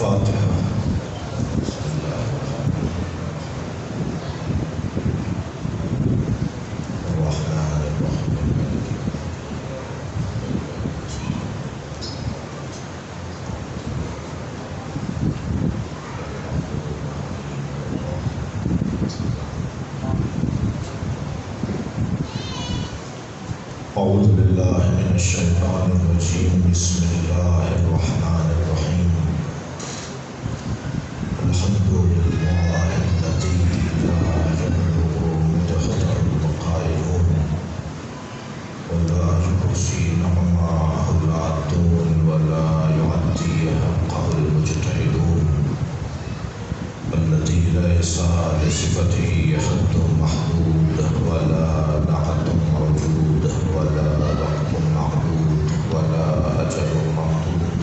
فاتحہ۔ اعوذ باللہ من الشیطان الرجیم، بسم اللہ الرحمن الرحیم۔ الحمد للہ الذی لا یبلغ منتہى القائلون ولا یحصی نعماءہ العادون ولا یعدی حقہ المجتہدون الذی لیس لصفته حد محدود ولا نعت موجود ولا وقت معدود ولا أجل ممدود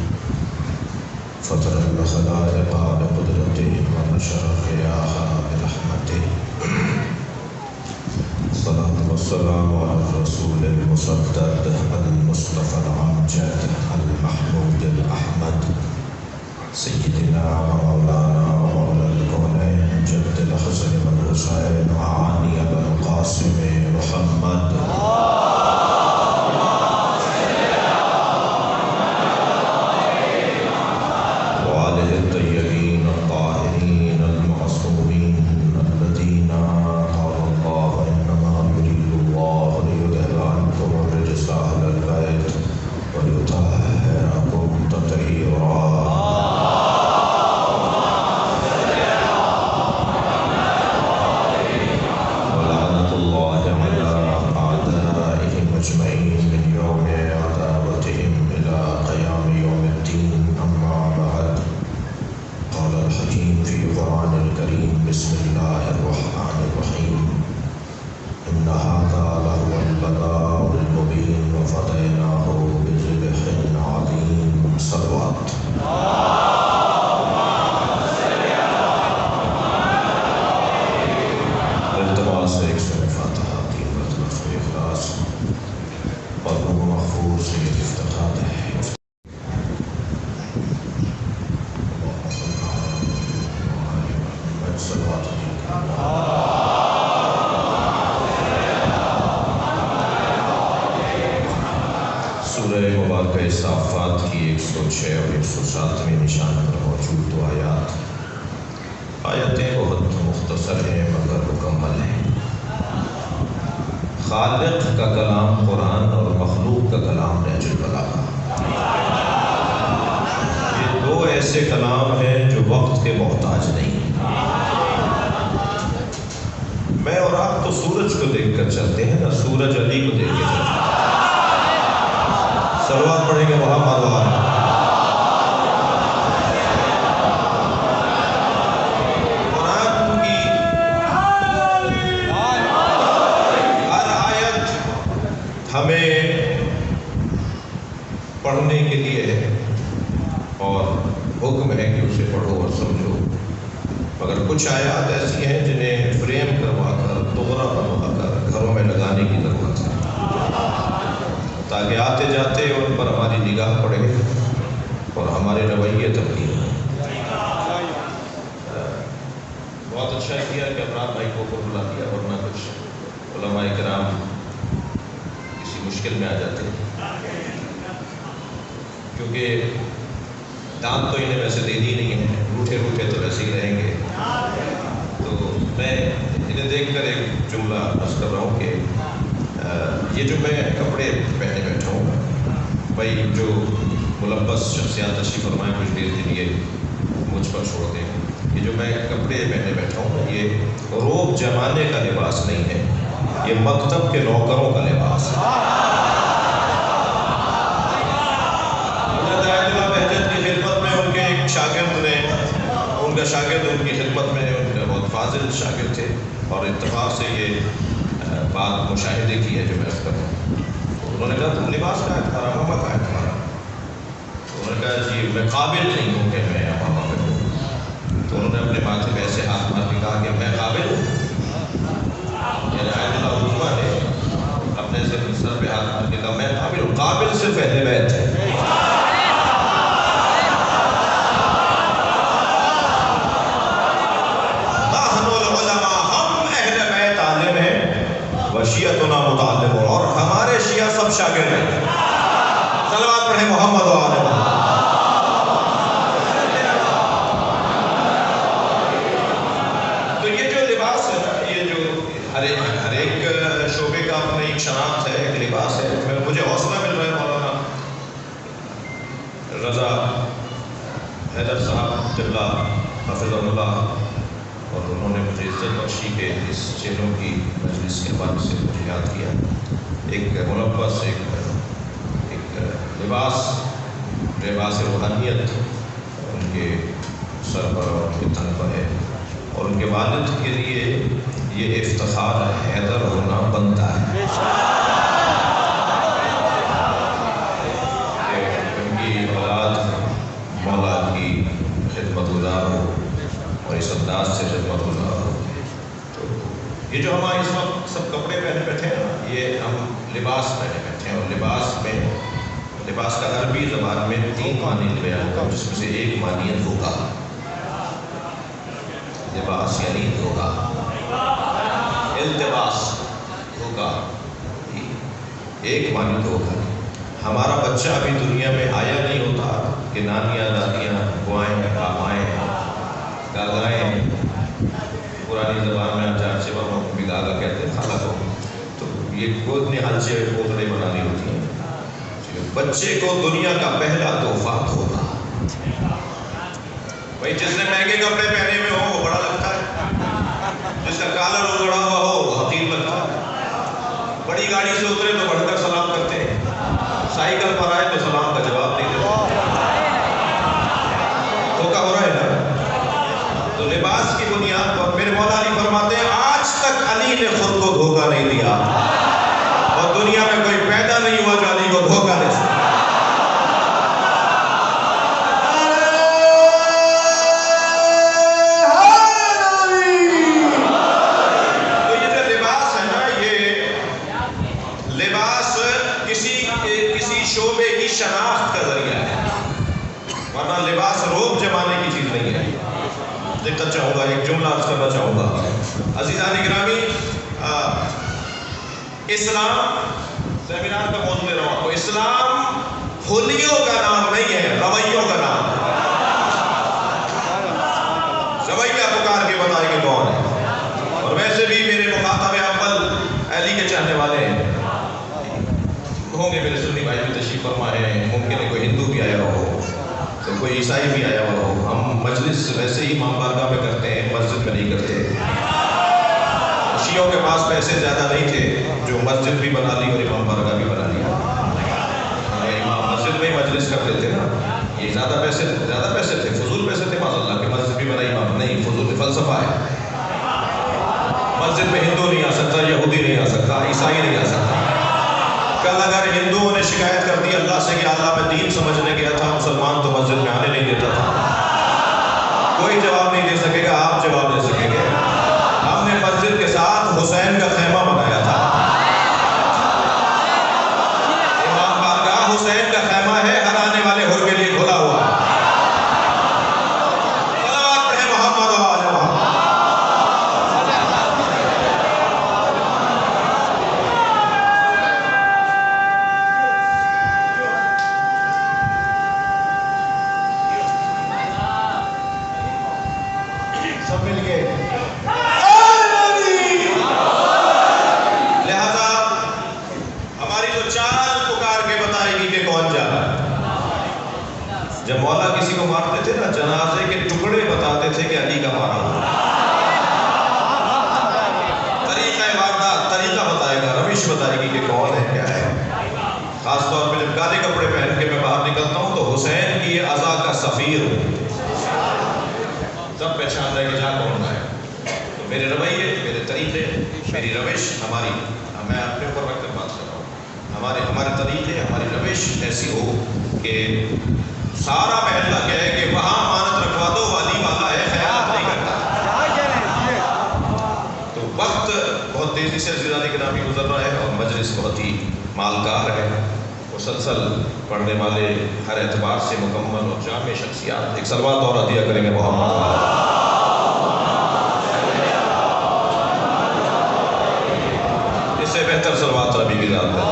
فطر الخلائق بقدرته ونشر خياها برحمته الصلاة والسلام على الرسول المسدد المصطفى الأمجد المحمود الأحمد سيدنا ومولانا ومولى الكونين جد الحسن والحسين وعاني أبا القاسم محمد وآله الطيبين الطاهرين المعصومين الذين قال الله إنما يريد الله ليذهب عنكم الرجس أهل البيت ويطهركم تطهيرا أجمعين من يوم عداوتهم إلى قيام يوم الدين. أما بعد، قال الحكيم في القرآن الكريم: بسم الله الرحمن الرحيم. إن هذا لهو البلاء المبين وفديناه بذبح عظيم. صلوات. التماس ایک سورہ فاتحہ، 3 مرتبہ سورہ اخلاص اور وہ محفوظ سید افتخار ہے۔ سورہ مبارکہ صافات کی 106 اور 107ویں نشان پر موجود دو آیتیں بہت مختصر ہیں مگر مکمل ہیں۔ خالق کا کلام قرآن اور مخلوق کا کلام نہج البلاغہ، یہ دو ایسے کلام ہیں جو وقت کے محتاج نہیں۔ میں اور آپ تو سورج کو دیکھ کر چلتے ہیں نا، سورج علی کو دیکھ کے چلتے ہیں۔ صلوات پڑھیں گے محمد وآلہ۔ ہمیں پڑھنے کے لیے ہے اور حکم ہے کہ اسے پڑھو اور سمجھو، مگر کچھ آیات ایسی ہیں جنہیں فریم کروا کر، دوغرا بنوا کر گھروں میں لگانے کی ضرورت ہے تاکہ آتے جاتے ان پر ہماری نگاہ پڑے اور ہمارے رویے تبدیل ہوں۔ بہت اچھا کیا کہ عمران بھائی کو بلا دیا، ورنہ کچھ علماء کرام مشکل میں آ جاتے ہیں، کیونکہ دانت تو انہیں ویسے دے دی نہیں ہے، روٹھے روٹھے تو ویسے ہی رہیں گے۔ تو میں انہیں دیکھ کر ایک جملہ عرض کر رہا ہوں کہ یہ جو میں کپڑے پہنے بیٹھا ہوں، بھائی جو ملبس شخصیات تشریف فرمائیں کچھ دیر کے لیے مجھ پر چھوڑ دیں، یہ جو میں کپڑے پہنے بیٹھا ہوں یہ روب جمانے کا لباس نہیں ہے، یہ مکتب کے نوکروں کا لباس ہے۔ بہجت کی خدمت میں ان کے ایک شاگرد نے، ان کا شاگرد ان کی خدمت میں، ان کا بہت فاضل شاگرد تھے، اور اتفاق سے یہ بات مشاہدے کی ہے جو میں عرض کر رہا ہوں۔ انہوں نے کہا تم لباس کا ہے تمہارا، امامہ کا ہے تمہارا؟ انہوں نے کہا جی میں قابل نہیں ہوں کہ میں امامہ کروں۔ تو انہوں نے اپنے ماتھے پہ ایسے ہاتھ مار کے کہا کہ میں قابل ہوں۔ یعنی آیت اللہ حکمہ نے اپنے سر پہ ہاتھ مار کے کہا میں قابل ہوں۔ قابل صرف اہل بیت ہے۔ رضا حیدر صاحب قبلہ حافظ اللہ، اور انہوں نے مجھے عزت بخشی کہ اس چینوں کی مجلس کے حوالے سے مجھے یاد کیا. ایک ملبس، ایک لباس روحانیت ان کے سر پر اور ان کے تن پر ہے، اور ان کے والد کے لیے یہ افتخار حیدر ہونا بنتا ہے کہ ان کی اولاد مولا کی خدمت گزار ہو اور اس انداز سے خدمت گزار ہو. تو یہ جو ہمارے اس وقت سب کپڑے پہنے بیٹھے ہیں نا، یہ ہم لباس پہنے بیٹھے ہیں، اور لباس کا عربی زبان میں 3 معنی بیان ہوتا ہے، جس میں سے ایک معنی ہے دھوکا. لباس یعنی دھوکا، التباس دھوکا، ایک معنی دھوکا. ہمارا بچہ ابھی دنیا میں آیا نہیں ہوتا کہ نانیاں، دادیاں، بوائیں، آمائیں، گاگائیں، پرانی زبان میں چار سے بابا کو بھی گاگا کہتے ہیں، خالہ کو، تو یہ گود نہال سے پوتڑے بنانی ہوتی ہیں. بچے کو دنیا کا پہلا تحفہ دھوکا. بھائی جس نے مہنگے کپڑے پہنے ہوئے ہو وہ بڑا لگتا ہے، جس کا کالر اجڑا ہوا ہو وہ حقیر لگتا ہے. بڑی گاڑی سے اترے تو بڑھ کر سلام کرتے ہیں، سائیکل پر آئے تو سلام کا جواب نہیں دیتے. دھوکا ہو رہا ہے نا. تو لباس کی بنیاد پر میرے مولا علی فرماتے ہیں آج تک علی نے خود کو دھوکا نہیں دیا، اور دنیا میں کوئی پیدا نہیں ہوا جو علی کو دھوکا دے سکتا. تو یہ جو لباس ہے نا، یہ لباس کسی شعبے کی شناخت کا ذریعہ ہے، ورنہ لباس روب جمانے کی چیز نہیں ہے. دقت چاہوں گا، ایک جملہ عرض کرنا چاہوں گا. عزیزان گرامی، اسلام سیمینار کا موضوع دے رہا ہوں آپ کو. اسلام حلیوں کا نام نہیں ہے، رویوں کا نام ہے. رویہ پکار کے بتائے کہ کون ہے. اور ویسے بھی میرے مخاطب اول علی کے چاہنے والے ہیں ہوں گے، میرے سنی بھائی بھی تشریف فرما ہے، ممکن ہے کوئی ہندو بھی آیا ہو تو کوئی عیسائی بھی آیا ہوا ہو. ہم مجلس ویسے ہی امام بارگاہ میں کرتے ہیں، مسجد میں نہیں کرتے. شیعوں کے پاس پیسے زیادہ نہیں تھے جو مسجد بھی بنا لی اور امام بارگاہ بھی بنا لیا. امام مسجد میں ہی مجلس کر لیتے نا، یہ زیادہ پیسے تھے، فضول پیسے تھے. معاذ اللہ کہ مسجد بھی بنائی، امام نہیں، فضول فلسفہ ہے. مسجد میں ہندو نہیں آ سکتا، یہودی نہیں آ سکتا، عیسائی نہیں آ سکتا. کل اگر ہندوؤں نے شکایت کر دی اللہ سے کہ اللہ میں دین سمجھنے گیا تھا، مسلمان تو مسجد میں آنے نہیں دیتا تھا، کوئی جواب نہیں دے سکے گا، آپ جواب دے سکیں گے. ہم نے مسجد کے ساتھ حسین کا خیمہ بنایا تھا. امام بارگاہ حسین کا خیمہ ہے، ہر آنے والے حر کے لیے کھلا ہوا ہے. صلوات پڑھیں محمد و آل محمد. سب مل گئے. لہذا ہماری تو چال پکار کے بتائے گی کہ کون جا رہا ہے. جب مولا کسی کو مارتے تھے نا، جنازے کے ٹکڑے بتاتے تھے کہ علی کا مارا ہوا. طریقہ واردات، طریقہ بتائے گا، روش بتائے گی کہ کون ہے، کیا ہے. خاص طور پہ جب کالے کپڑے پہن کے میں باہر نکلتا ہوں تو حسین کی عزا کا سفیر ہوں، سب پہچان رہے کہ جا کون ہے. تو میرے رویے، میرے طریقے، میری روش، میں اپنے اوپر رکھ کر بات کر رہا ہوں، ہمارے طریقے، ہماری روش ایسی ہو کہ سارا محلہ کہے کہ وہاں امانت رکھوا دو، والی والا ہے، خیانت نہیں کرتا. تو وقت بہت تیزی سے عزیزان گرامی گزر رہا ہے اور مجلس بہت ہی مالدار ہے. مسلسل پڑھنے والے ہر اعتبار سے مکمل اور جامع شخصیات. ایک صلوات اور عطیہ کریں گے محمد. اس سے بہتر صلوات ربی کی ذات ہے.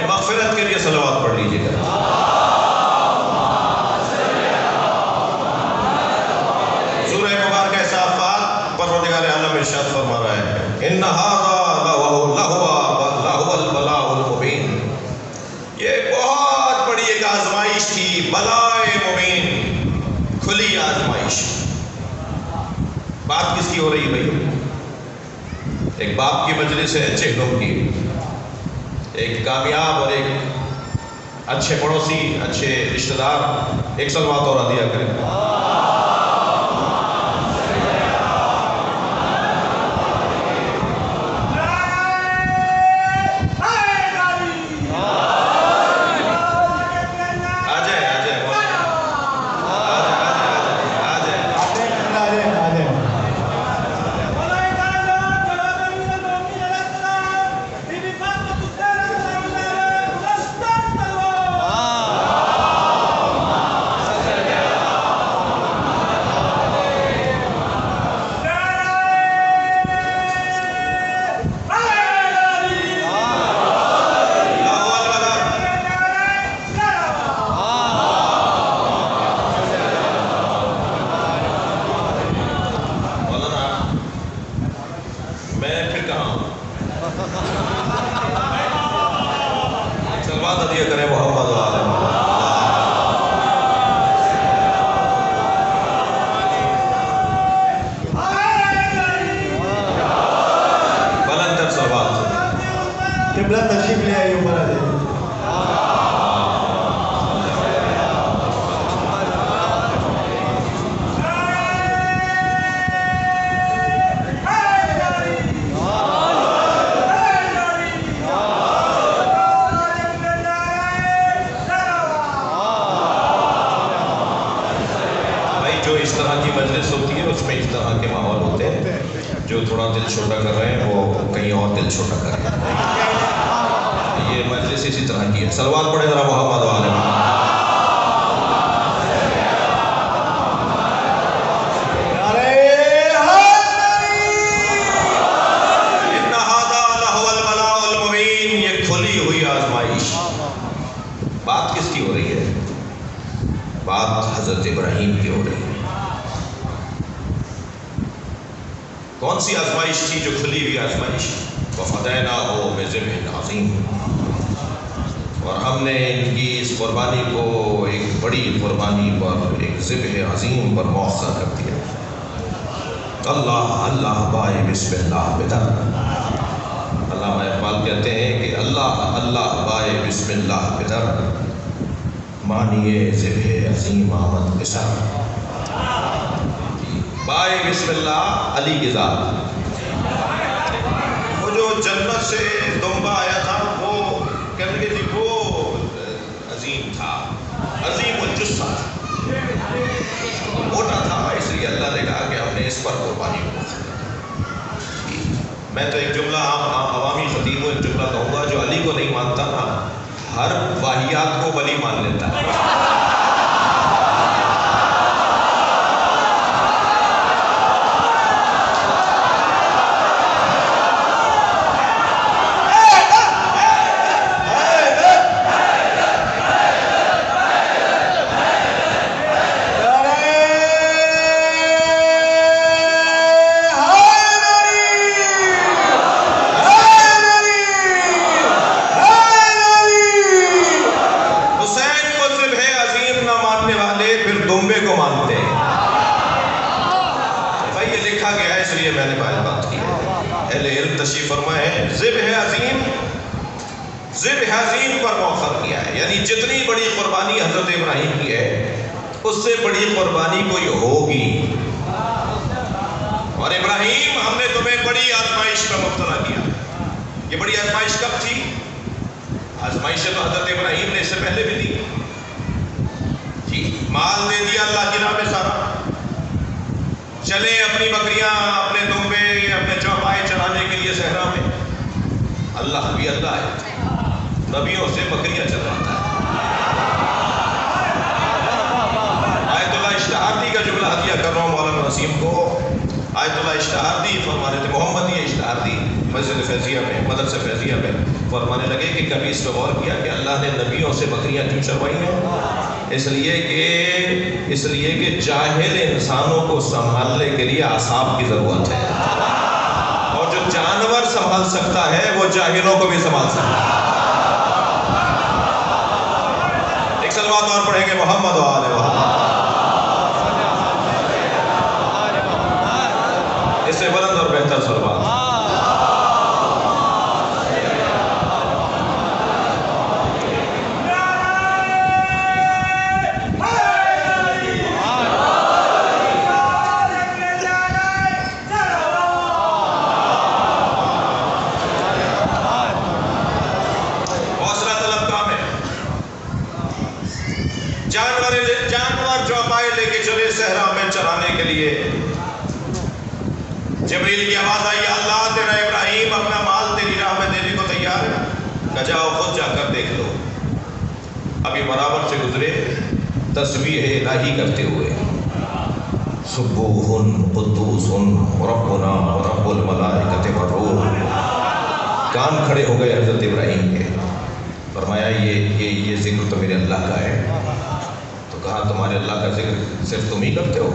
مغفرت کے لیے صلوات پڑھ لیجیے گا. سورہ مبارکہ صافات پروردگار عالم ارشاد فرما رہا ہے، ان ھذا لہو کی ہو رہی بھائی؟ ایک باپ کی مجلس ہے اچھے علم کی، ایک کامیاب اور ایک اچھے پڑوسی، اچھے رشتہ دار، ایک صلوات اور عطیہ کریں۔ جو اس طرح کی مجلس ہوتی ہے اس میں اس طرح کے ماحول ہوتے ہیں، جو تھوڑا دل چھوٹا کر رہے ہیں وہ کہیں اور دل چھوٹا کر رہے ہیں۔ یہ مجلس اسی طرح کی ہے۔ صلوات پڑھیں ذرا محمد و آل محمد۔ ان ھذا لہو البلاء المبین، یہ کھلی ہوئی آزمائش۔ بات کس کی ہو رہی ہے؟ بات حضرت ابراہیم کی ہو رہی ہے۔ کون سی آزمائش تھی جو کھلی ہوئی آزمائش؟ وَفَدَيْنَاهُ بِذِبْحٍ عَظِيمٍ، اور ہم نے ان کی اس قربانی کو ایک بڑی قربانی پر، ایک ذبح عظیم پر مؤخر کر دیا۔ اللہ اللہ بائے بسم اللہ بدر۔ علامہ اقبال کہتے ہیں کہ اللہ اللہ بائے بسم اللہ بدر، مانیے ذبح عظیم آمد بسر۔ بائے بسم اللہ علی کی ذات، وہ جو جنت سے دمبا آیا تھا وہ کہنے کے جی وہ عظیم تھا، عظیم الجثہ تھا، موٹا تھا، اس لیے اللہ نے کہا کہ ہم نے اس پر قربانی کو۔ میں تو ایک جملہ عوامی خطیب کو ایک جملہ کہوں گا، جو علی کو نہیں مانتا نا ہر واہیات کو ولی مان لیتا ہے۔ ذبح عظیم پر مؤخر کیا ہے، یعنی جتنی بڑی قربانی حضرت ابراہیم کی ہے اس سے بڑی قربانی کوئی ہوگی۔ اور ابراہیم ہم نے تمہیں بڑی آزمائش میں مبتلا کیا۔ یہ بڑی آزمائش کب تھی؟ آزمائشیں تو حضرت ابراہیم نے اس سے پہلے بھی دی جی۔ مال دے دیا اللہ کی راہ میں سارا، چلے اپنی بکریاں، اپنے دمبے، اپنے چوپائے چرانے کے لیے صحرا میں۔ اللہ بھی اللہ ہے، نبیوں سے بکریاں چراتا ہے۔ آیت اللہ اشتہاردی کا جملہ ہدیہ کر رہا ہوں مولانا نسیم کو۔ آیت اللہ اشتہاردی فرمانے تھے، محمد یہ اشتہاردی مسجد فیضیہ میں، مدرسہ فیضیہ میں فرمانے لگے کہ کبھی اس پہ غور کیا کہ اللہ نے نبیوں سے بکریاں کیوں چروائی ہیں؟ اس لیے کہ جاہل انسانوں کو سنبھالنے کے لیے اعصاب کی ضرورت ہے، اور جو جانور سنبھال سکتا ہے وہ جاہلوں کو بھی سنبھال سکتا ہے۔ ایک صلوات اور پڑھیں گے محمد و آل محمد۔ صحرا میں چرانے کے لیے جبریل کی آواز آئی، اللہ تیرا ابراہیم اپنا مال تیری راہ میں دینے کو تیار ہے، کہ جاؤ خود جا کر دیکھ لو۔ ابھی برابر سے گزرے تسبیح الہی کرتے ہوئے، سبوح قدوس ربنا ورب الملائکۃ والروح، کان کھڑے ہو گئے حضرت ابراہیم کے۔ فرمایا یہ ذکر تو میرے اللہ کا ہے۔ تو کہا تمہارے اللہ کا ذکر صرف تم ہی کرتے ہو،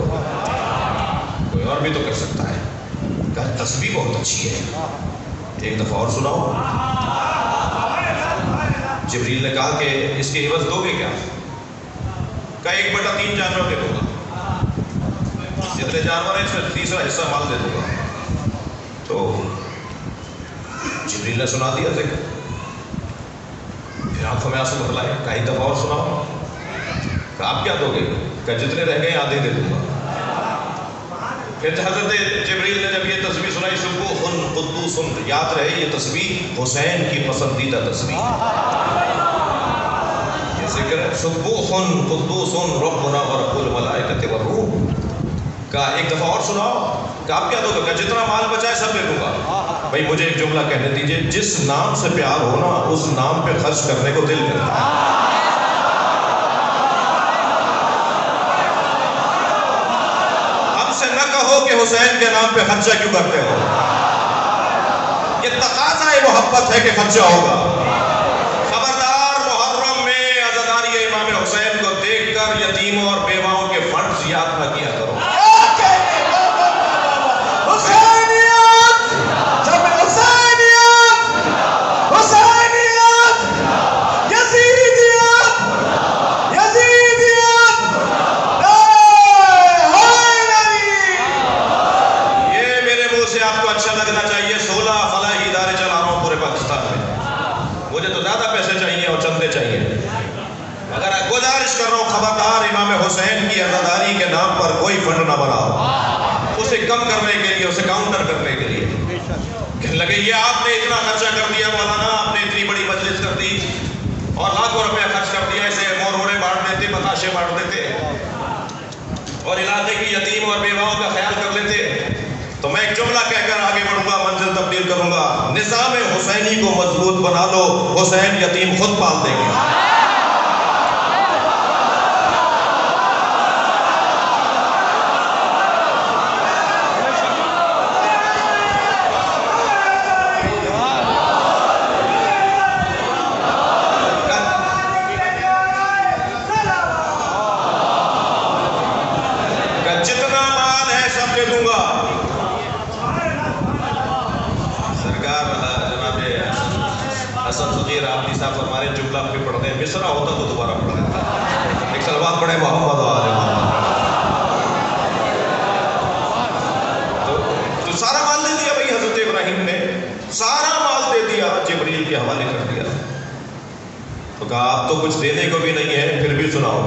کوئی اور بھی تو کر سکتا ہے۔ کہا تسبیح بہت اچھی ہے، ایک دفعہ اور سناؤ۔ جبریل نے کہا کہ اس کے عوض دو گے کیا؟ کہا 1/3 جانور دے دوں گا، جتنے جانور ہیں اس میں تیسرا حصہ مال دے دوں گا۔ تو جبریل نے سنا دیا ذکر، پھر آنکھوں میں آنسو بھر لائے، کہا ایک دفعہ اور سناؤ۔ کہا آپ کیا دو گے؟ کہا جتنے رہ گئے آدھے دے دوں گا۔ پھر حضرت جبریل نے جب یہ تسبیح سنائی، سبوح قدوس، یاد رہے یہ تسبیح حسین کی پسندیدہ تسبیح ہے۔ یہ ذکر ہے سبوح قدوس ربنا ورب الملائکۃ والروح۔ کہا ایک دفعہ اور سناؤ۔ کہا آپ کیا دو گے؟ کہا جتنا مال بچائے سب دے دوں گا۔ بھائی مجھے ایک جملہ کہنے دیجئے، جس نام سے پیار ہونا اس نام پہ خرچ کرنے کو دل کرتا ہے۔ نہ کہو کہ حسین کے نام پہ خرچہ کیوں کرتے ہو، یہ تقاضا محبت ہے کہ خرچہ ہوگا۔ خبردار، محرم میں عزاداری امام حسین کو دیکھ کر یتیموں اور بیواؤں کے فنڈز یاد نہ کیا کرو۔ حسینیت، جب حسینیت، حسینیت، یزیدیت، یزیدیت، آپ کو اچھا لگنا چاہیے، 16 فلاحی ادارے چلا رہا ہوں پورے پاکستان میں، مجھے تو زیادہ پیسے چاہیے اور چندے چاہیے، مگر گزارش کر رہا ہوں خبردار امام حسین کی عزاداری کے نام پر کوئی فنڈ نہ بناؤ، اسے کم کرنے کے لیے، اسے کاؤنٹر کرنے کے لیے۔ کہنے لگے یہ آپ نے اتنا خرچہ کر دیا مولانا، آپ نے اتنی بڑی مجلس کر دی اور لاکھوں روپے خرچ کر دیا، اسے مورے بانٹ دیتے، بتاشے بانٹ دیتے اور علاقے کی یتیم اور بیواؤں کا خیال کر لیتے، تو میں ایک جملہ کہہ کر آگے بڑھوں گا، منزل تبدیل کروں گا، نظام حسینی کو مضبوط بنا لو، حسین یتیم خود پال دیں گے۔ جتنا مال ہے سب دے دوں گا۔ حسن صغیر آبدی صاحب ہمارے جملہ پہ پڑھتے ہیں، مصرع ہوتا تو دوبارہ پڑھ دیتا، ایک سلوات پڑھے محمد آل محمد۔ تو سارا مال دے دیا بھائی حضرت ابراہیم نے، سارا مال دے دیا، جبریل کے حوالے کر دیا۔ تو کہا آپ تو کچھ دینے کو بھی نہیں ہے، پھر بھی سناؤ۔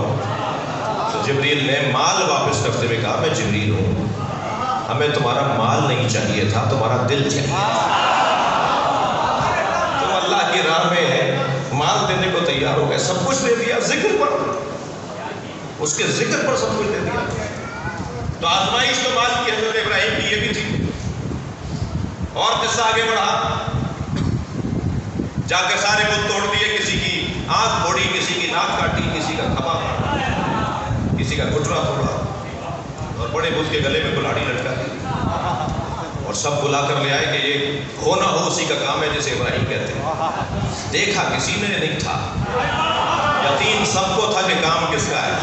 تو جبریل نے مال واپس کرتے ہوئے کہا میں جبریل ہوں، ہمیں تمہارا مال نہیں چاہیے تھا، تمہارا دل چاہیے تھا۔ اللہ کی راہ میں مال دینے کو تیار ہو گئے، سب کچھ دے دیا، ذکر پر، اس کے ذکر پر سب کچھ دے دیا۔ تو آزمائش تو مال کی حضرت ابراہیم کی یہ بھی تھی۔ اور قصہ آگے بڑھا، جا کر سارے بت توڑ دیے، کسی کی آنکھ پھوڑی، کسی کی ناک کاٹی، کسی کا کھپا کاٹا، کسی کا گھٹنا توڑا، اور بڑے بت کے گلے میں کلاڑی لٹکا دی، اور سب بلا کر لے آئے کہ یہ ہو نہ ہو اسی کا کام ہے جسے ابراہیم کہتے ہیں۔ دیکھا کسی نے نہیں تھا، یقین سب کو تھا کہ کام کس کا ہے،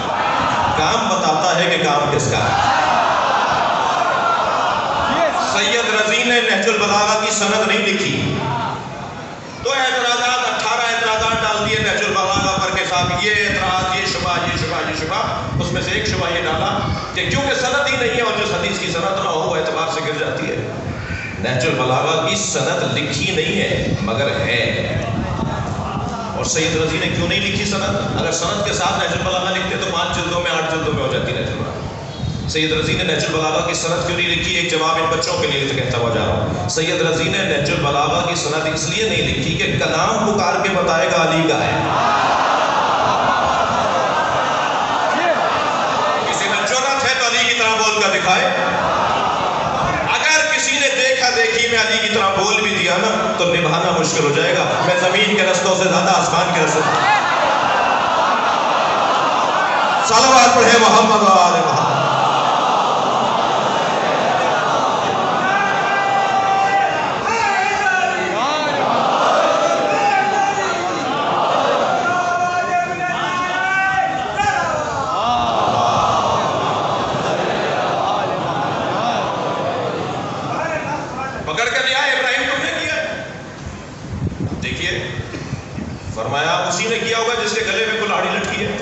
کام بتاتا ہے کہ کام کس کا ہے۔ سید رضی نے نہج البلاغہ کی سند نہیں لکھی، تو اعتراضات 18 اعتراضات ڈال دیے نہج البلاغہ پر کے ساتھ، یہ اعتراض، یہ شبہ، یہ شبہ، یہ شبہ۔ اس میں سے ایک شبہ یہ ڈالا کہ کیونکہ سند ہی نہیں ہے، اور جس حدیث کی سند نہ ہو اعتبار سے گر جاتی ہے۔ نہج البلاغہ کی سند لکھی نہیں ہے مگر ہے، اور سید رضی نے کیوں نہیں لکھی سند؟ اگر سند کے ساتھ نہج البلاغہ لکھتے تو 5 جلدوں میں 8 جلدوں میں ہو جاتی نہج البلاغہ۔ سید رضی نے نہج البلاغہ کی سند کیوں نہیں لکھی؟ ایک جواب ان بچوں کے لیے کہتا ہوا جا رہا ہوں۔ سید رضی نے نہج البلاغہ کی سند اس لیے نہیں لکھی کہ کلام پکار کے بتائے گا علی کا ہے، کسی میں جرأت ہے تو علی نبھائے. اگر کسی نے دیکھا دیکھی میں علی کی طرح بول بھی دیا نا تو نبھانا مشکل ہو جائے گا. میں زمین کے رستوں سے زیادہ آسمان کے رستوں سے. صلوات پڑھے محمد و آل محمد. پکڑ کر لیا ابراہیم تم نے کیا. دیکھیے فرمایا اسی نے کیا ہوگا جس کے گلے میں کلاڑی لٹکی ہے.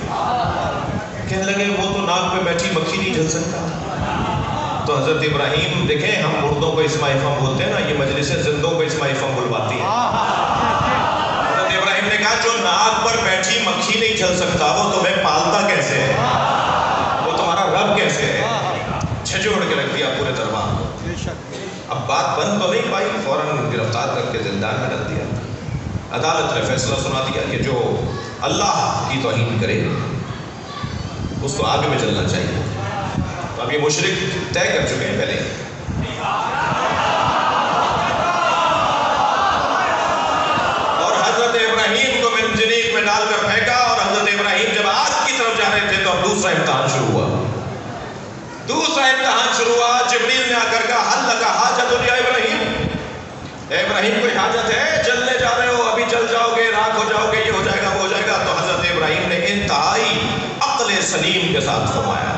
کہنے لگے وہ تو ناک پہ بیٹھی مکھی نہیں جل سکتا. تو حضرت ابراہیم دیکھیں ہم مردوں کو اسماء فم بولتے ہیں نا, یہ مجلسیں زندوں کو اسماء فم بلواتی ہیں. حضرت ابراہیم نے کہا جو ناک پر بیٹھی مکھی نہیں جل سکتا وہ تمہیں پالتا کیسے ہے, وہ تمہارا رب کیسے ہے. جھنجھوڑ کے رکھ دیا پورے دربار کو. اب بات بند تو نہیں پائی, فوراً گرفتار کر کے زندان میں ڈال دیا. عدالت نے فیصلہ سنا دیا کہ جو اللہ کی توہین کرے اس کو آگ میں جلنا چاہیے. تو اب یہ مشرک طے کر چکے ہیں پہلے. اور حضرت ابراہیم کو منجنیق میں ڈال کر پھینکا, اور حضرت ابراہیم جب آگ کی طرف جا رہے تھے تو اب دوسرا امتحان شروع ہوا. جبریل نے آ کر کہا حل لکا حاجت یا ابراہیم, اے ابراہیم کوئی حاجت ہے, جلنے جا رہے ہو, ابھی جل جاؤ گے, راکھ ہو جاؤ گے, یہ ہو جائے گا وہ ہو جائے گا. تو حضرت ابراہیم نے انتہائی عقل سلیم کے ساتھ فرمایا,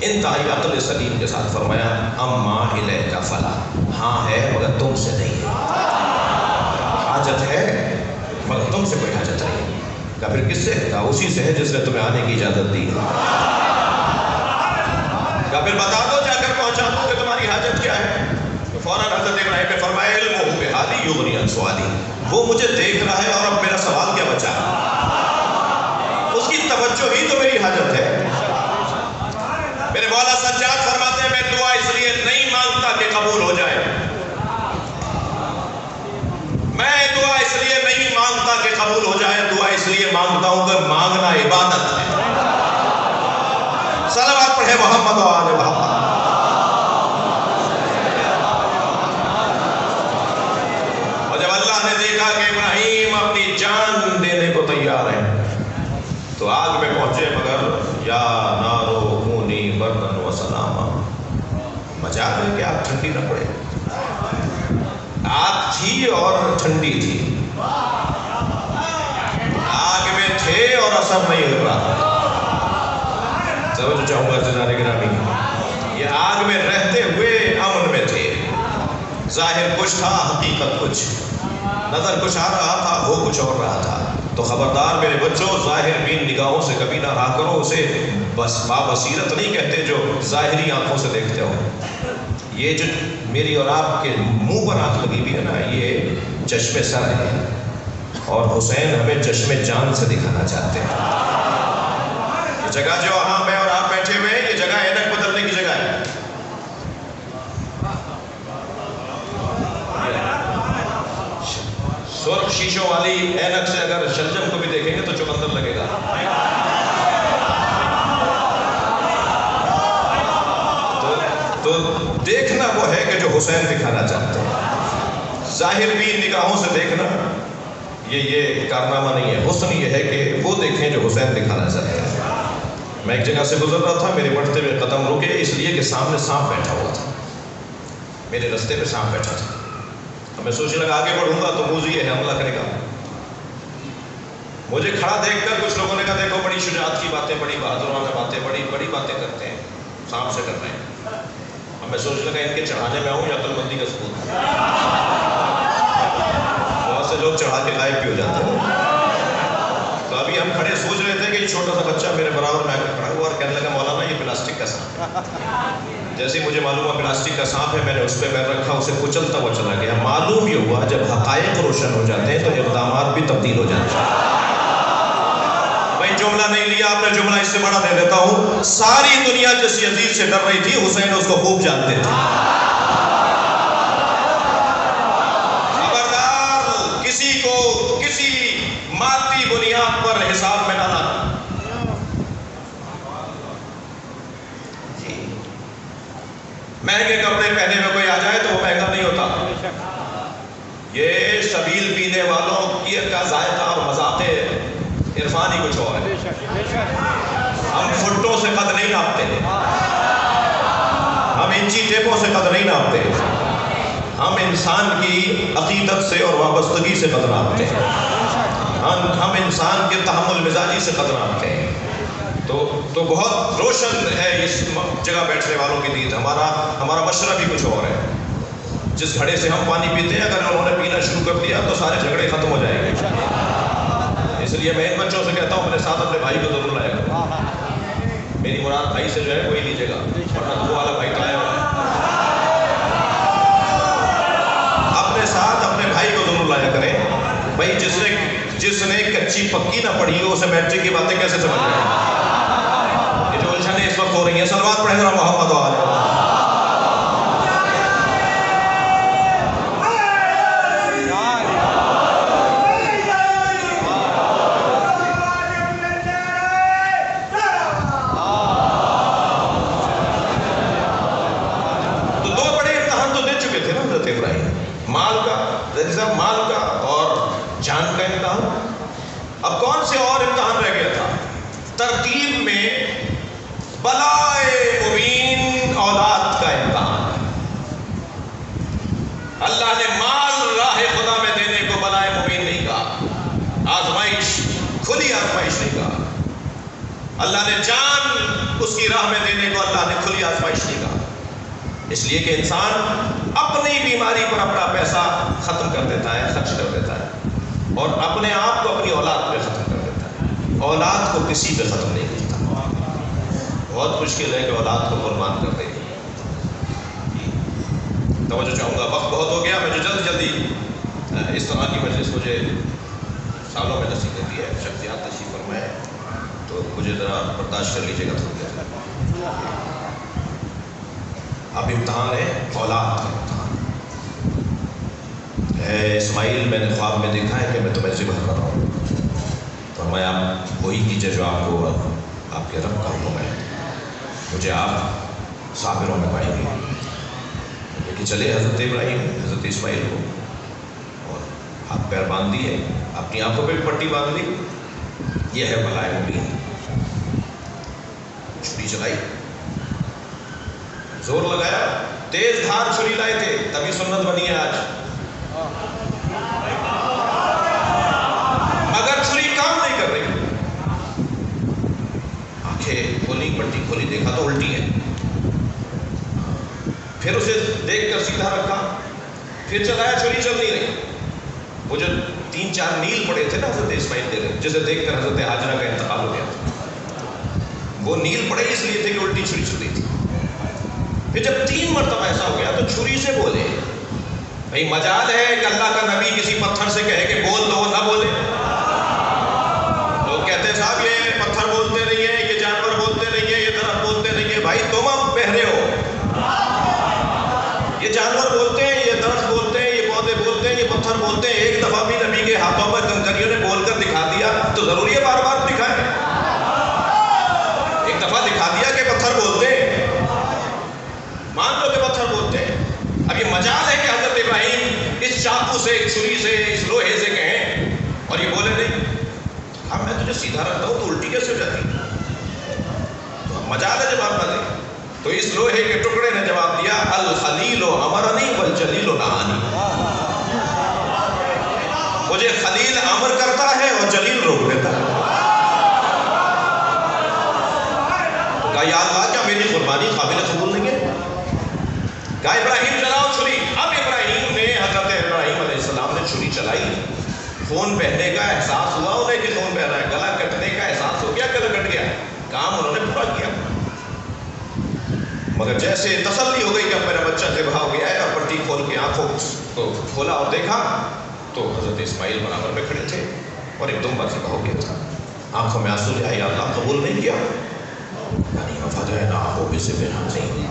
انتہائی عقل سلیم کے ساتھ فرمایا اما الیک فلا, ہاں ہے مگر تم سے نہیں ہے. حاجت ہے مگر تم سے کوئی حاجت نہیں. کہا پھر کس سے؟ کہا اسی سے ہے جس نے تمہیں آنے کی اجازت دی ہے. کہا پھر بتا دو, جا کر پہنچا دو کہ تمہاری حاجت کیا ہے. تو فوراً حضرت ابراہیم نے فرمایا علمہ بحالی یغنی عن سوالی, وہ مجھے دیکھ رہا ہے اور اب میرا سوال کیا بچا, اس کی توجہ ہی تو میری حاجت ہے. میرے مولا سجاد فرماتے ہیں میں دعا اس لیے نہیں مانگتا کہ قبول ہو جائے, میں دعا اس لیے نہیں مانگتا کہ قبول ہو جائے, دعا اس لیے مانگتا ہوں کہ مانگنا عبادت ہے. صلوات پڑھے محمد و آل محمد. اور جب اللہ نے دیکھا کہ ابراہیم اپنی جان دینے کو تیار ہے تو آگ میں پہنچے, مگر یا نارو کونی بردن و سلاما, مجال ہے کہ آگ ٹھنڈی نہ پڑے. آگ تھی اور ٹھنڈی تھی, آگ میں تھے اور اثر نہیں ہو رہا. توجہ چاہوں گا عزیزان گرامی, یہ آگ میں رہتے ہوئے امن میں تھے. ظاہر کچھ تھا, حقیقت کچھ, نظر کچھ آ رہا تھا, ہو کچھ اور رہا تھا. تو خبردار میرے بچوں, ظاہر بین نگاہوں سے کبھی نہ رہا کرو. اسے بس بابصیرت نہیں کہتے جو ظاہری آنکھوں سے دیکھتے ہو. یہ جو میری اور آپ کے منہ پر آنکھ لگی ہوئی ہے نا, یہ چشم سر ہے, اور حسین ہمیں چشم جان سے دکھانا چاہتے ہیں. یہ جگہ جو وہاں میں اور آپ بیٹھے ہوئے ہیں, یہ جگہ اینک بدلنے کی جگہ ہے. سرخ شیشوں والی اینک سے اگر شلجم کو بھی دیکھیں گے تو چقندر لگے گا. تو دیکھنا وہ ہے کہ جو حسین دکھانا چاہتے ہیں. ظاہر بھی نگاہوں سے دیکھنا یہ کارنامہ نہیں ہے. حسن یہ ہے کہ وہ دیکھیں جو حسین دکھانا چاہتے ہیں. میں ایک جگہ سے گزر رہا تھا, میرے بڑھتے ہوئے قدم رکے اس لیے کہ سامنے سانپ بیٹھا ہوا تھا, میرے رستے پہ سانپ بیٹھا تھا. اب میں سوچنے لگا آگے بڑھوں گا تو موضوع یہ ہے حملہ کرے گا. مجھے کھڑا دیکھ کر کچھ لوگوں نے کہا دیکھو بڑی شجاعت کی باتیں, بڑی بہادرانہ باتیں, بڑی باتیں کرتے ہیں, سانپ سے کر رہے ہیں. اب میں سوچنے لگا ان کے چڑھانے میں آؤں یا عقل مندی کا ثبوت. بہت سے لوگ چڑھا کے غائب بھی ہو جاتے ہیں. تو ابھی ہم کھڑے سوچ رہے تھے کہ یہ چھوٹا سا بچہ میرے برابر میں کھڑا ہوا اور کہنے لگا مولانا یہ پلاسٹک کا سانپ. جیسے مجھے معلوم ہوا پلاسٹک کا سانپ ہے, میں نے اس پہ پیر رکھا, اسے کچلتا ہوا چلا گیا. معلوم یہ ہوا جب حقائق روشن ہو جاتے ہیں تو اقدامات بھی تبدیل ہو جاتے ہیں. بھائی جملہ نہیں لیا آپ نے, جملہ اس سے بڑا دے دیتا ہوں. ساری دنیا جس یزید سے ڈر رہی تھی, حسین اس کو خوب جانتے تھے. خبردار کسی کو کسی مادی بنیاد پر حساب میں نہ لانا. مہنگے کپڑے پہنے میں کوئی آ جائے تو وہ مہنگا نہیں ہوتا. یہ شبیل پینے والوں کی کا ذائقہ اور مذاق عرفان ہی کچھ اور ہے. ہم فٹوں سے قد نہیں ناپتے, ہم انچی ٹیپوں سے قد نہیں ناپتے, ہم انسان کی عقیدت سے اور وابستگی سے قد ناپتے ہیں. ہم انسان کے تحمل مزاجی سے قد ناپتے ہیں. تو بہت روشن ہے اس جگہ بیٹھنے والوں کی دید. ہمارا مشرب ہی کچھ اور ہے. جس گھڑے سے ہم پانی پیتے ہیں اگر انہوں نے پینا شروع کر دیا تو سارے جھگڑے ختم ہو جائیں گے. اس لیے میں ان بچوں سے کہتا ہوں اپنے ساتھ اپنے بھائی کو ضرور لائے گا. میری مراد بھائی سے جو ہے وہی لیجیے گا, ورنہ وہ والا بھائی تو آیا ہوا ہے. اپنے ساتھ اپنے بھائی کو ضرور لایا کریں. بھائی جس نے کچی پکی نہ پڑھی ہو اسے میٹرک کی باتیں کیسے سمجھ رہے ہیں؟ یہ جو الجھنیں اس وقت ہو رہی ہیں. صلوات پڑھیں ذرا محمد و آل. مال کا اور جان کا امتحان. اب کون سے اور امتحان رہ گیا تھا؟ ترتیب میں بلائے مبین اولاد کا امتحان. اللہ نے مال راہ خدا میں دینے کو بلائے مبین نہیں کہا, آزمائش, کھلی آزمائش نہیں کہا. اللہ نے جان اس کی راہ میں دینے کو اللہ نے کھلی آزمائش نہیں کہا. اس لیے کہ انسان اپنی بیماری پر اپنا پیسہ ختم کر دیتا ہے, خرچ کر دیتا ہے, اور اپنے آپ کو اپنی اولاد پہ ختم کر دیتا ہے. اولاد کو کسی پہ ختم نہیں کرتا. بہت مشکل ہے کہ اولاد کو قربان کر دے. توجہ چاہوں گا, وقت بہت ہو گیا. مجھے جلدی اس طرح کی مجلس مجھے سالوں میں نصیب ہوتی ہے. شخصیات تشریف فرمائے تو مجھے ذرا برداشت کر لیجیے گا تھوڑی دیر. اب امتحان ہے اولاد کا امتحان. اسماعیل میں نے خواب میں دیکھا ہے کہ میں تمہیں ذبح کر رہا ہوں, فرمایا آپ وہی کیجیے جو آپ کو آپ کے رب کا حکم ہے. مجھے آپ صابروں میں پائیں گے. کہ چلے حضرت ابراہیم حضرت اسماعیل کو, اور ہاتھ پیر باندھ دیے, اپنی آنکھوں پہ بھی پٹی باندھ لی. یہ ہے بلائے مبین. چھری چلائی, زور لگایا, تیز دھار چھری لائے تھے, تبھی سنت بنی ہے آج. مگر چھری کام نہیں کر رہی. آنکھیں کھولی, پٹی کھولی, دیکھا تو الٹی ہے. پھر اسے دیکھ کر سیدھا رکھا, پھر چلایا, چھری چل نہیں رہی. وہ جو 3-4 نیل پڑے تھے نا حضرت اسماعیل کے, جسے دیکھ کر حضرت ہاجرہ کا انتقال ہو گیا تھا, وہ نیل پڑے اس لیے تھے کہ الٹی چھری چل رہی تھی. پھر جب 3 مرتبہ ایسا ہو گیا تو چھری سے بولے. بھئی مجال ہے کہ اللہ کا نبی کسی پتھر سے کہے کہ بول دو, نہ بولے. لوگ کہتے ہیں صاحب یہ پتھر بولتے نہیں ہیں, یہ جانور بولتے نہیں ہیں, یہ درخت بولتے نہیں ہیں. بھائی تم اب بہرے ہو. یہ جانور بولتے ہیں, یہ درخت بولتے ہیں, یہ پودے بولتے ہیں, یہ پتھر بولتے ہیں. ایک دفعہ بھی نبی کے ہاتھوں پر کنکریوں نے بول کر دکھا دیا تو ضروری ہے بار بار دکھائیں. ایک دفعہ دکھا دیا کہ پتھر بولتے ہیں, مان لو کہ پتھر بولتے ہیں. اب یہ مجال ہے کہ حضرت ابراہیم اس چاقو سے, اس چھری سے, اس لوہے سے کہیں اور یہ بولے نہیں. اب میں تجھے سیدھا رکھتا ہوں تو الٹی کیسے ہو جاتی؟ تو مجال ہے جواب نہ دے. تو اس لوہے کے ٹکڑے نے جواب دیا, الخلیل امرنی والجلیل نہانی. مجھے خلیل امر کرتا ہے اور جلیل روک دیتا ہے. کہا یا اللہ کیا میری قربانی قابل قبول نہیں ہے؟ کہا ابراہیم چلاؤ چھری. اب ابراہیم نے, حضرت ابراہیم علیہ السلام نے چھری چلائی. خون بہنے کا احساس ہوا انہیں کہ خون بہ رہا ہے. گلا کٹنے کا احساس ہو گیا, گلا کٹ گیا. کام انہوں نے پورا کیا. مگر جیسے تسلی ہو گئی کہ اب میرا بچہ ذبح ہو گیا ہے, اور پٹی کھول کے آنکھوں کو کھولا اور دیکھا تو حضرت اسماعیل برابر میں کھڑے تھے اور ایک دم ذبح ہو گیا تھا. آنکھوں میں آنسو لے آئی, اللہ قبول نہیں کیا. یعنی وفدینا ہو بھی سے نہیں,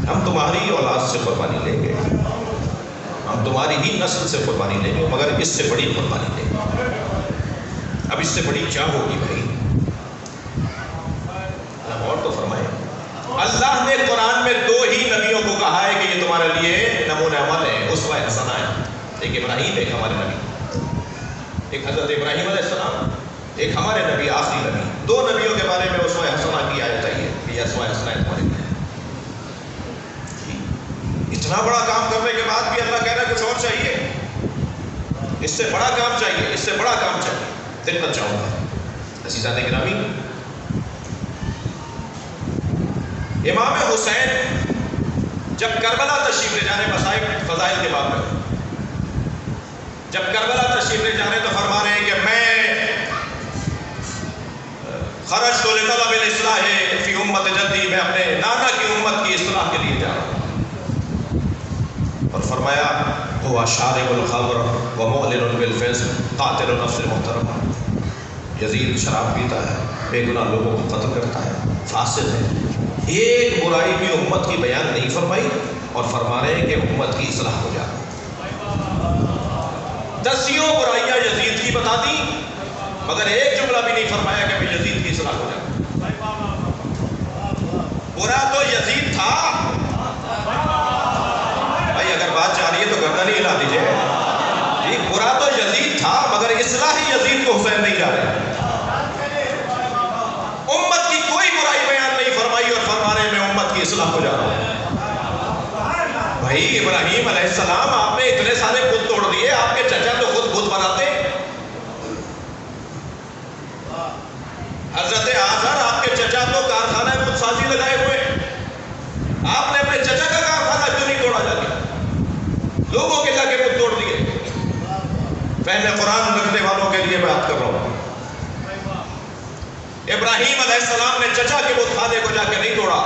ہم تمہاری اولاد سے قربانی لیں گے, ہم تمہاری ہی نسل سے قربانی لیں گے, مگر اس سے بڑی قربانی لیں گے. اب اس سے بڑی کیا ہوگی بھائی؟ اور تو فرمائے, اللہ نے قرآن میں 2 ہی لیے نمونہ عمل ہے، اسوہ حسنہ ہے. ایک ابراہیم، ایک ہمارے نبی، ایک حضرت ابراہیم علیہ السلام، ایک ہمارے نبی، آخری نبی. دو نبیوں کے بارے میں اسوہ حسنہ کی آیت آئی ہے کہ یہ اسوہ حسنہ ہے تمہارے لیے. اتنا بڑا کام کرنے کے بعد بھی اللہ کہہ رہا ہے کچھ اور چاہیے، اس سے بڑا کام چاہیے، اس سے بڑا کام چاہیے. دقت چاہوں گا عزیزان گرامی، امام حسین جب کربلا تشریف لے جانے، مسائل فضائل کے باب میں جب کربلا تشریف لے جانے تو فرما رہے ہیں کہ میں خرجت لطلب الاصلاح فی امت جدی، میں اپنے نانا کی امت کی اصلاح کے لیے جا رہا ہوں. اور فرمایا ہوا شارب الخمر ومعلن بالفسق قاتل النفس المحترمہ، یزید شراب پیتا ہے، بے گناہ لوگوں کو قتل کرتا ہے، فاسد ہے. ایک برائی بھی امت کی بیان نہیں فرمائی اور فرما رہے ہیں کہ امت کی اصلاح ہو جائے. دسیوں برائیاں یزید کی بتا دی مگر ایک جملہ بھی نہیں فرمایا کہ یزید کی اصلاح ہو جائے. برا تو یزید تھا بھائی، اگر بات جا رہی ہے تو گردن نہیں ہلا دیجیے جی. برا تو یزید تھا مگر اصلاح ہی یزید کو حسین نہیں جا رہے. امت کی کوئی برائی بیان نہیں فرمائی اور فرما رہے میں امت کی اصلاح ہو جا رہا ہوں. بھائی ابراہیم علیہ السلام، آپ نے اتنے سارے بت توڑ دیے، آپ کے چچا تو خود بت بناتے. حضرت آزر، آپ کے چچا تو کارخانہ بت سازی لگائے ہوئے، آپ نے اپنے چچا کا کارخانہ کیوں نہیں توڑا جا کے؟ لوگوں کے جا کے بت توڑ دیے. فہم قرآن رکھنے والوں کے لیے بات کر رہا ہوں. ابراہیم علیہ السلام نے چچا کے بت خانے کو جا کے نہیں توڑا،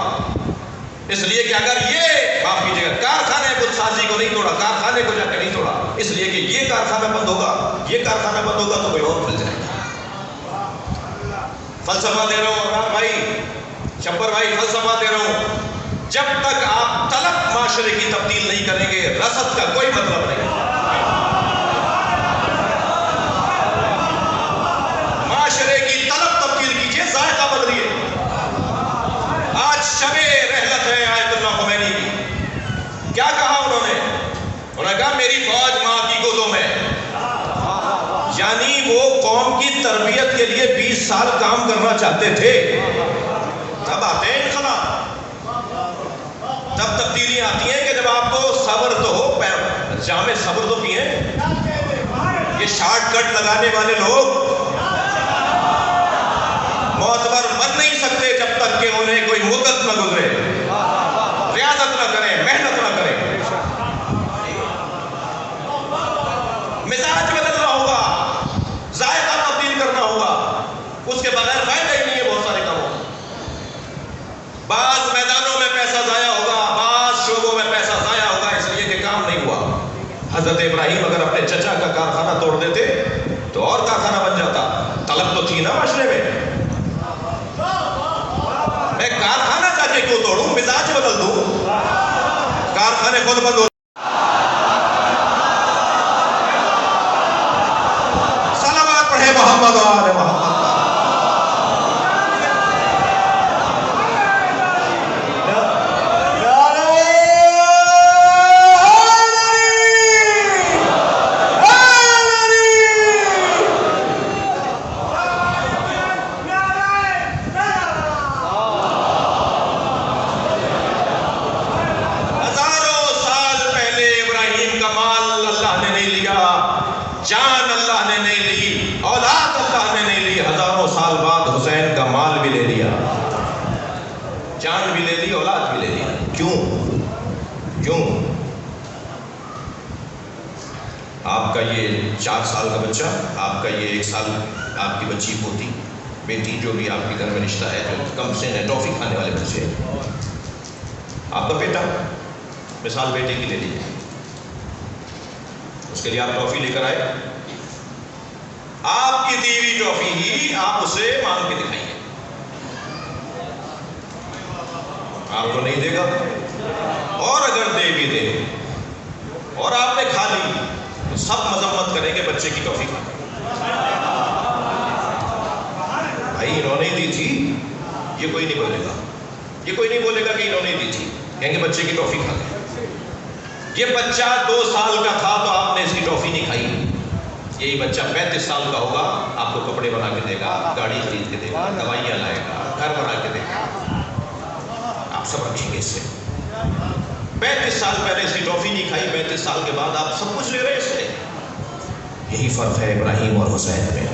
اس لیے کہ اگر یہ معاف کیجیے گا کارخانے بت سازی کو نہیں توڑا، کارخانے کو جا کے نہیں توڑا، اس لیے کہ یہ کارخانہ بند ہوگا، یہ کارخانہ بند ہوگا تو کوئی اور کھل جائے گا. فلسفہ دے رہا ہوں عمران بھائی، شبر بھائی، فلسفہ دے رہا ہوں. جب تک آپ طلب معاشرے کی تبدیل نہیں کریں گے، رسد کا کوئی مطلب نہیں. معاشرے کی طلب تبدیل کیجئے، ذائقہ بدلیے. آج شب رحلت ہے آیت اللہ خمینی کی. کیا کہا انہوں نے کہا میری فوج ماں کی گودوں میں. یعنی وہ قوم کی تربیت کے لیے 20 سال کام کرنا چاہتے تھے. تب آتے ہیں انقلاب، تب تبدیلیاں آتی ہیں کہ جب آپ کو صبر تو ہو، جام صبر تو پیئیں. یہ شارٹ کٹ لگانے والے لوگ معتبر بن نہیں سکتے جب تک کہ انہیں کوئی مدت نہ گزرے، ریاضت نہ کریں، محنت نہ کریں. مزاج بدلنا ہوگا، ذائقہ تبدیل کرنا ہوگا، اس کے بغیر فائدہ ہی نہیں ہے بہت سارے کاموں. بعض میدانوں میں پیسہ ضائع ہوگا، بعض شعبوں میں پیسہ ضائع ہوگا اس لیے کہ کام نہیں ہوا. حضرت ابراہیم اگر اپنے چچا کا کارخانہ توڑ دیتے تو اور کارخانہ بن جاتا. طلب تو تھی نا معاشرے میں. میں کارخانہ جا کے کیوں توڑوں، مزاج بدل دوں، کارخانے خود بند ہو. صلوات پڑھے محمد و آل محمد. جان اللہ نے نہیں لی، اولاد اللہ نے نہیں لی، ہزاروں سال بعد حسین کا مال بھی لے لیا، جان بھی لے لی، اولاد بھی لے لی. کیوں؟ آپ کا یہ 4 سال کا بچہ، آپ کا یہ 1 سال آپ کی بچی پوتی بیٹی جو بھی آپ کے گھر میں رشتہ ہے، جو کم سے ہے ٹافی کھانے والے بچے، آپ کا بیٹا مثال بیٹے کی لے لیجیے، اس کے لیے آپ ٹافی لے کر آئے، آپ کی دی ہوئی ٹافی ہی آپ اسے مانگ کے دکھائیے، آپ کو نہیں دے گا. اور اگر دے بھی دے اور آپ نے کھا لی تو سب مذمت کریں گے بچے کی ٹافی کھا. بھائی انہوں نے دی تھی، یہ کوئی نہیں بولے گا، یہ کوئی نہیں بولے گا کہ انہوں نے دی تھی، کہیں گے بچے کی ٹافی کھا لیں. یہ بچہ 2 سال کا تھا تو آپ نے اس کی ٹافی نہیں کھائی. یہی بچہ 35 سال کا ہوگا، آپ کو کپڑے بنا کے دے گا، گاڑی خرید کے دے گا، دوائیاں لائے گا، گھر بنا کے دے گا. آپ سب رکھیں گے اس سے. 35 سال پہلے اس کی ٹافی نہیں کھائی، 35 سال کے بعد آپ سب کچھ لے رہے ہیں اس سے. یہی فرق ہے ابراہیم اور حسین میں.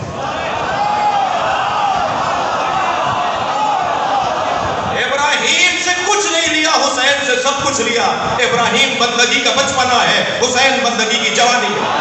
ابراہیم سے کچھ نہیں لیا، حسین سے سب کچھ لیا. ابراہیم بندگی کا بچپنا ہے، حسین بندگی کی جوانی ہے.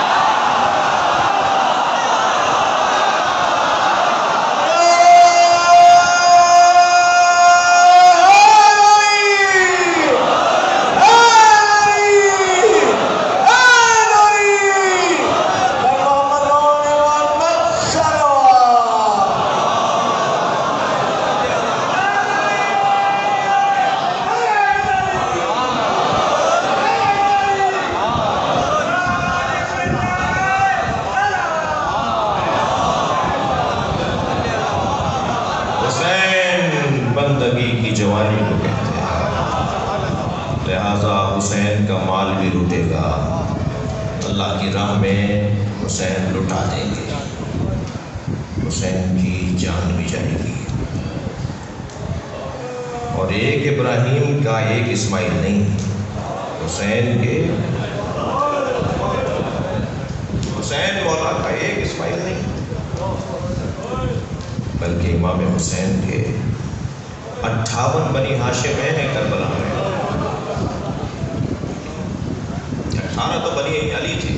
بندگی کی جوانی کو کہتے ہیں، لہذا حسین کا مال بھی لوٹے گا، اللہ کی راہ میں حسین لٹا دیں گے، حسین کی جان بھی جائے گی. اور ایک ابراہیم کا ایک اسماعیل نہیں، حسین کے حسین مولا کا ایک اسماعیل نہیں، بلکہ امام حسین کے 58 بنی ہاشم ہیں کربلا میں. 18 تو بنی علی تھی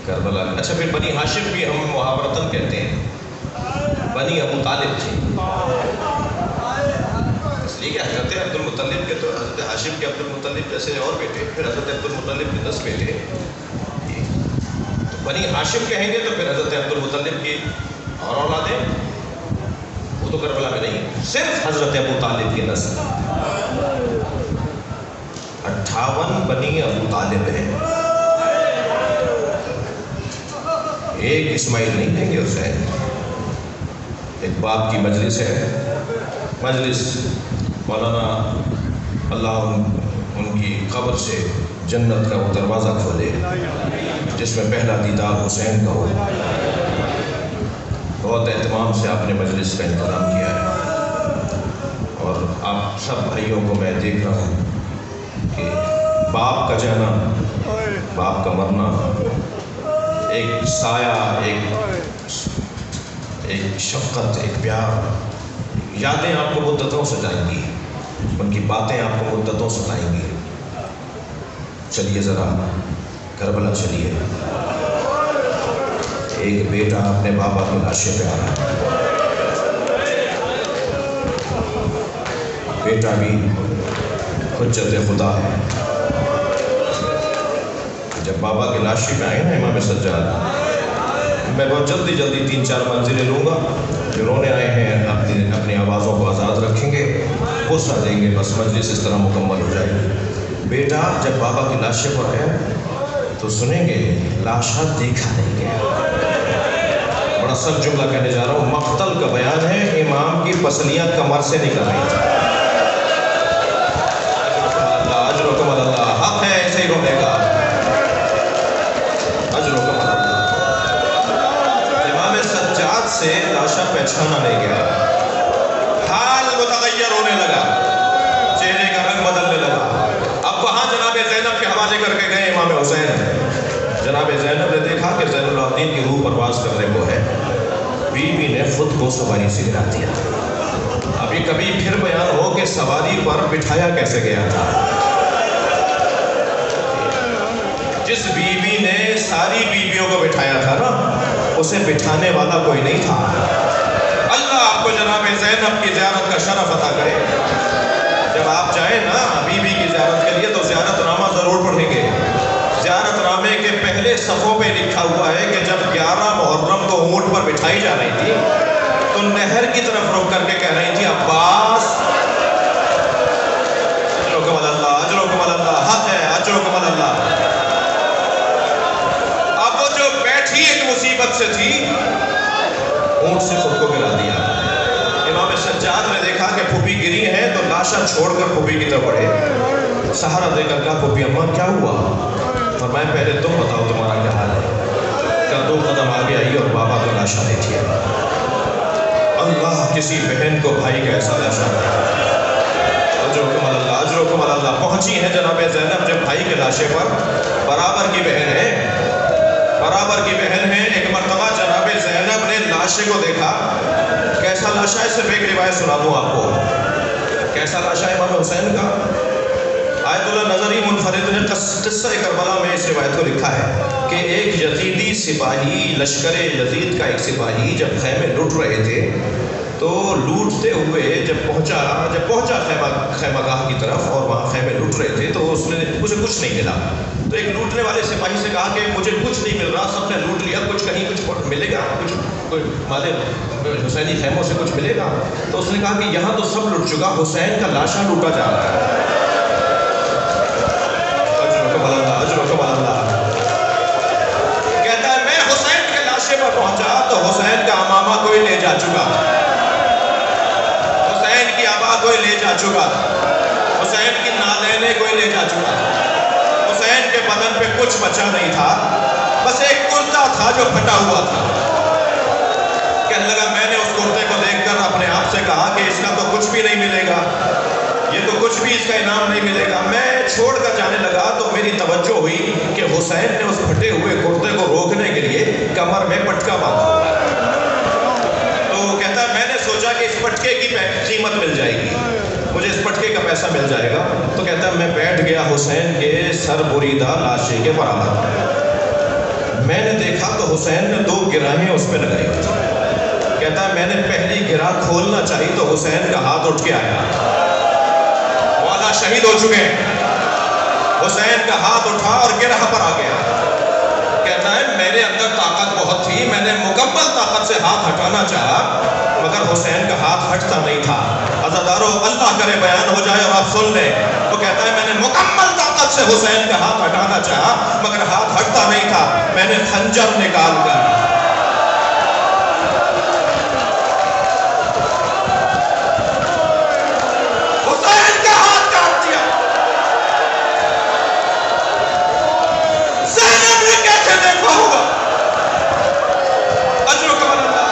کربلا میں. اچھا پھر بنی ہاشم بھی ہم محاورتاً کہتے ہیں، بنی ابو طالب تھی. اس لیے کہ حضرت عبد المطلب کے تو حضرت ہاشم کے عبد المطلب جیسے اور بیٹے، پھر حضرت عبد المطلب کے 10 بیٹے. بنی ہاشم کہیں گے تو پھر حضرت عبد المطلب کی اور اولادیں، وہ تو کربلا میں نہیں، صرف حضرت ابو طالب کی نسل. 58 بنی ابو طالب ہیں، ایک اسماعیل نہیں دیں گے حسین. ایک باپ کی مجلس ہے، مجلس مولانا اللہ ان کی قبر سے جنت کا وہ دروازہ کھولے جس میں پہلا دیدار حسین کا ہو. بہت اہتمام سے آپ نے مجلس کا انتظام کیا ہے، اور آپ سب بھائیوں کو میں دیکھ رہا ہوں کہ باپ کا جانا، باپ کا مرنا ایک سایہ، ایک شفقت، ایک پیار. یادیں آپ کو مدتوں سے جائیں گی، ان کی باتیں آپ کو مدتوں سے لائیں گی. چلیے ذرا کربلا چلیے. ایک بیٹا اپنے بابا کی لاشے پہ آ رہا ہے، بیٹا بھی حجت خدا ہے. جب بابا کی لاشے پہ آئے نا امام سجاد، میں بہت جلدی 3-4 منزلیں لوں گا. جو رونے آئے ہیں اپنی آوازوں کو آزاد رکھیں گے، غصہ دیں گے، بس مجلس اس طرح مکمل ہو جائے گی. بیٹا جب بابا کی لاشے پر آیا تو سنیں گے لاشا دیکھا نہیں گیا. بڑا سخت جملہ کہنے جا رہا ہوں، مقتل کا بیان ہے، امام کی پسلیاں کمر سے نکل رہی تھیں. اجرکم اللہ، حق ہے ایسے ہی رونے کا. اجرکم اللہ. امام سجاد سے لاشا پہچانا نہیں گیا، حال متغیر ہونے لگا، چہرے کا رنگ بدلنے لگا. اب وہاں جناب زینب کے حوالے کر کے گئے امام حسین. جناب زینب نے دیکھا کہ زین العابدین کی روح پرواز کرنے کو ہے. بیوی نے خود کو سواری سے گرا دیا. ابھی کبھی پھر بیان ہو کہ سواری پر بٹھایا کیسے گیا تھا. جس بیوی نے ساری بیویوں کو بٹھایا تھا نا، اسے بٹھانے والا کوئی نہیں تھا. اللہ آپ کو جناب زینب کی زیارت کا شرف عطا کرے. جب آپ جائیں نا بیوی کی زیارت کے لیے تو زیارت نامہ ضرور پڑھیں گے. زیارت نامے کے پہلے صفوں پہ لکھا ہوا ہے کہ جب 11 محرم کو اونٹ پر بٹھائی جا رہی تھی تو نہر کی طرف رک کر کے کہہ رہی تھی، عباس اجرکم اللہ، اجرکم اللہ، حق ہے اجرکم اللہ. اب وہ جو بیٹھی ایک مصیبت سے تھی، اونٹ سے خود کو گرا دیا. امام سجاد نے دیکھا کہ پھوپھی گری ہے تو لاشا چھوڑ کر پھوپھی کی طرف بڑھے، سہارا دے کر کہا پھوپھی اماں کیا ہوا؟ فرمایا پہلے تم بتاؤ تمہارا کیا حال ہے؟ کہا 2 قدم آگے آئی اور بابا کا لاشا دیکھیے۔ اللہ کسی بہن کو بھائی کا ایسا لاشا اجرکم اللہ اجرکم اللہ پہنچی ہے جناب زینب جب بھائی کے لاشے پر، برابر کی بہن ہے، برابر کی بہن ہے۔ ایک مرتبہ جناب زینب نے لاشے کو دیکھا، کیسا لاشا ہے؟ صرف ایک روایت سنا دوں آپ کو، کیسا لاشا ہے امام حسین کا؟ آیت اللہ نظری منفرد نے قصہ کربلا میں اس روایت کو لکھا ہے کہ ایک یزیدی سپاہی، لشکر یزید کا ایک سپاہی جب خیمے لوٹ رہے تھے تو لوٹتے ہوئے جب پہنچا خیمہ گاہ کی طرف اور وہاں خیمے لوٹ رہے تھے تو اس نے اسے کچھ نہیں ملا، تو ایک لوٹنے والے سپاہی سے کہا کہ مجھے کچھ نہیں مل رہا، سب نے لوٹ لیا، کچھ ملے گا، کوئی مال حسینی خیموں سے کچھ ملے گا؟ تو اس نے کہا کہ یہاں تو سب لوٹ چکا، حسین کا لاشا لوٹا جا رہا ہے۔ اجرکم اللہ کہتا ہے میں حسین کے لاشے پر پہنچا تو حسین کا امامہ کوئی لے جا چکا، حسین کی آبا کوئی لے جا چکا، حسین کی نالینیں کوئی لے جا چکا، حسین کے بدن پہ کچھ بچا نہیں تھا، بس ایک کرتا تھا جو پھٹا ہوا تھا۔ کہنے لگا میں نے اس کرتے کو دیکھ کر اپنے آپ سے کہا کہ اس کا تو کچھ بھی نہیں ملے گا، یہ تو کچھ بھی اس کا انعام نہیں ملے گا۔ میں چھوڑ کر جانے لگا تو میری توجہ ہوئی کہ حسین نے اس پھٹے ہوئے کرتے کو روکنے کے لیے کمر میں پٹکا باندھا، تو کہتا ہے میں نے سوچا کہ اس پٹکے کی قیمت مل جائے گی، مجھے اس پٹکے کا پیسہ مل جائے گا، تو کہتا ہے میں بیٹھ گیا حسین کے سر بریدہ لاشے کے برابر۔ میں نے دیکھا تو حسین نے 2 گراہیں اس پہ لگائی تھی۔ کہتا ہے میں نے پہلی گرہ کھولنا چاہی تو حسین کا ہاتھ اٹھ کے آیا، والا شہید ہو چکے ہیں، حسین کا ہاتھ اٹھا اور گرہ پر آ گیا۔ کہتا ہے میرے اندر طاقت بہت تھی، میں نے مکمل طاقت سے ہاتھ ہٹانا چاہا مگر حسین کا ہاتھ ہٹتا نہیں تھا۔ عزادارو اللہ کرے بیان ہو جائے اور آپ سن لیں، تو کہتا ہے میں نے مکمل طاقت سے حسین کا ہاتھ ہٹانا چاہا مگر ہاتھ ہٹتا نہیں تھا، میں نے خنجر نکال کر حسین کا ہاتھ کاٹ دیا۔ زینب نے کیسے دیکھا ہوگا؟ اجرکم اللہ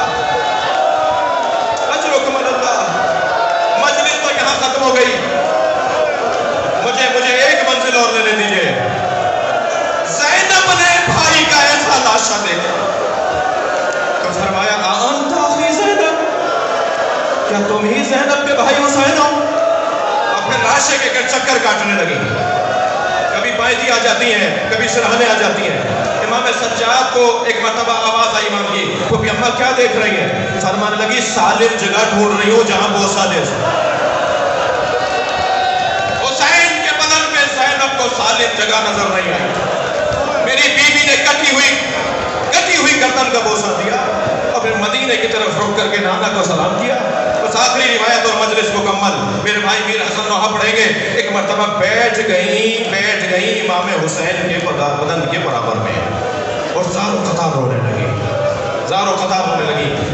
اجرکم اللہ۔ مجلس تو یہاں ختم ہو گئی، مجھے ایک منزل اور لینے دیجئے۔ زینب نے بھائی کا ایسا لاشا دیکھا تو فرمایا انت اخی زینب، کیا تم ہی زینب کے بھائی حسین ہو؟ اور پھر لاشے کے چکر کاٹنے لگی، کبھی بائیں آ جاتی ہیں، کبھی سرہنے آ جاتی ہیں۔ امام سجاد کو ایک مرتبہ آواز آئی امام کی، پھوپھی اماں کیا دیکھ رہی ہیں؟ فرمانے لگی سالم جگہ ڈھونڈ رہی ہوں جہاں بوسہ دے سکوں۔ حسین کے بدن پہ زینب کو سالم جگہ نظر نہیں آئی۔ میری بیوی نے کٹی ہوئی گردن کا بوسہ دیا اور پھر مدینے کی طرف رک کر کے نانا کو سلام کیا۔ بس آخری روایت اور مجلس مکمل، میرے بھائی میر حسن نوحہ پڑھیں گے۔ ایک مرتبہ بیٹھ گئی امام حسین کے بدن کے برابر میں اور زارو قطار رونے لگی۔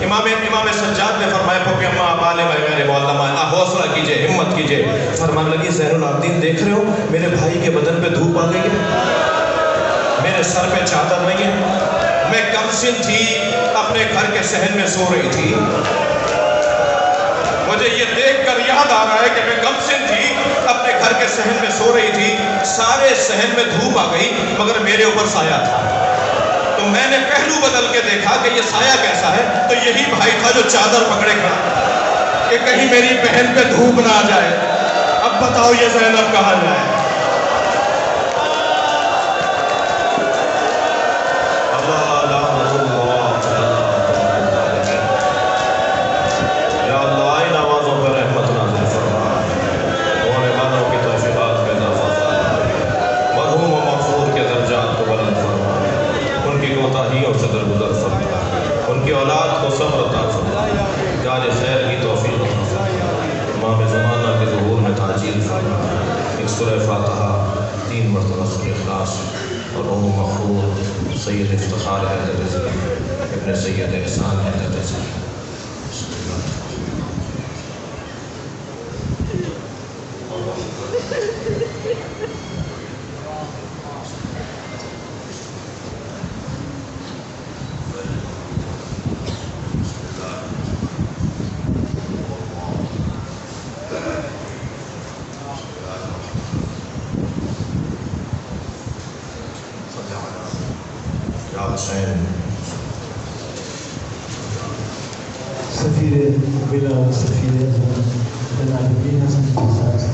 امام سجاد نے فرمایا پھوپھی اماں آپ عالم ہے میرے معلمہ، آپ حوصلہ کیجئے، ہمت کیجئے۔ فرمانے لگی زین العابدین دیکھ رہے ہو میرے بھائی کے بدن پہ دھوپ آ گئی ہے، میرے سر پہ چادر نہیں ہے، میں کمسن تھی، اپنے گھر کے صحن میں سو رہی تھی، مجھے یہ دیکھ کر یاد آ رہا ہے کہ میں کمسن تھی، اپنے گھر کے صحن میں سو رہی تھی، سارے صحن میں دھوپ آ گئی مگر میرے اوپر سایہ تھا، تو میں نے پہلو بدل کے دیکھا کہ یہ سایہ کیسا ہے، تو یہی بھائی تھا جو چادر پکڑے کھڑا کہ کہیں میری بہن پہ دھوپ نہ آ جائے۔ اب بتاؤ یہ زینب کہاں جائے؟ ان کی اولاد کو صبر عطا فرما، جعل خیر کی توفیق عطا فرما، امام زمانہ کے ظہور میں تعجیل فرما۔ ایک سورہ فاتحہ 3 مرتبہ سورہ اخلاص اور مغفور سید افتخار حیدر رضی ابن سید احسان حیدر رضی جناب حسین سفیر بلا و سفیر جناب الدین حسن